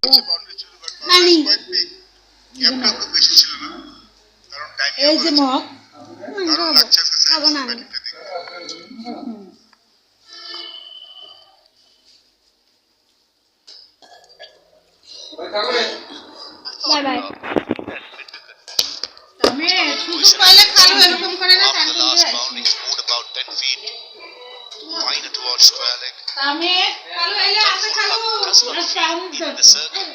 নানি গ্যাপটা খুব বেশি ছিল না কারণ টাইম এই যে মগ দারুণ লাগছে আজকে খাবো না ব্যাটিংটা দেখতে বাই বাই তুমি সুযোগ পাইলে খালো এরকম করে না After the last bounding scored about 10 feet minor towards square leg আমি খালো এলে আছে খালো in the circle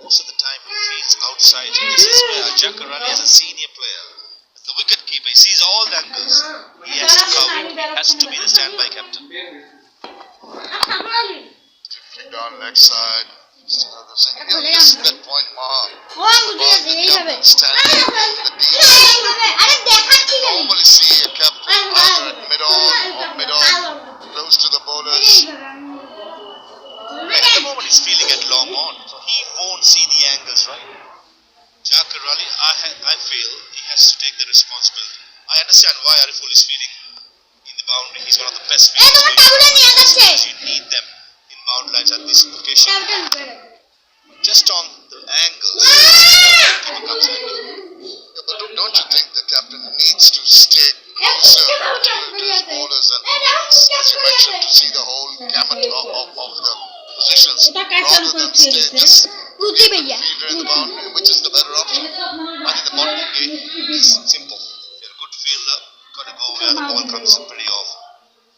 most of the time he feels outside this is where Jacarani as a senior player as the wicket keeper he sees all the angles he has to cover he has to be the standby captain drifting down leg side he'll miss that point mark normally see a captain either at mid-on close to the bowlers at the moment he's feeling at long on so he won't see the angles right Jacarani I feel he has to take the responsibility I understand why Ariful is feeling in the boundary he's one of the best fielders you need them in boundary lines at this location just on the angles people comes in yeah, but don't you think the captain needs to stay closer to his bowlers and as you mentioned to see the whole gamut of the positions rather than stay just fielder in the boundary which is the better option I think the modern game is simple you're a good fielder got to go where the ball comes in pretty often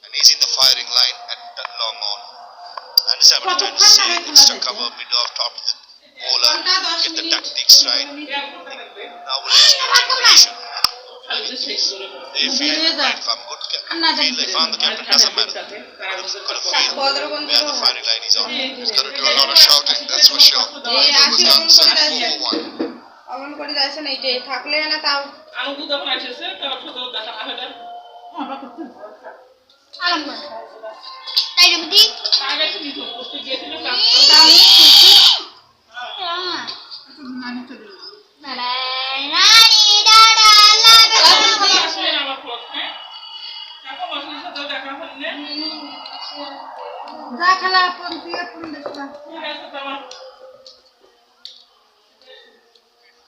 and he's in the firing line at long on I understand what you're trying to say extra cover mid off top to the bowler get the tactics right nowadays combination they feel right if I'm good feel if I'm the captain doesn't matter got to feel where the firing line is on he's got to do a lot of shouting that's for sure it was done 4-1 অমন করে যাচ্ছে না এইটাই থাকলে না তাও আনন্দ যখন আসছে তার সাথে দেখা না হলে আরাম করে তাই যদি আগে কি দিত করতে গিয়েছিল কাজ আসলে আমার প্রশ্ন এখন আসলে সাথে দেখা হলে যা খেলা কোন তুই কোন দেখবা ঠিক আছে তোমার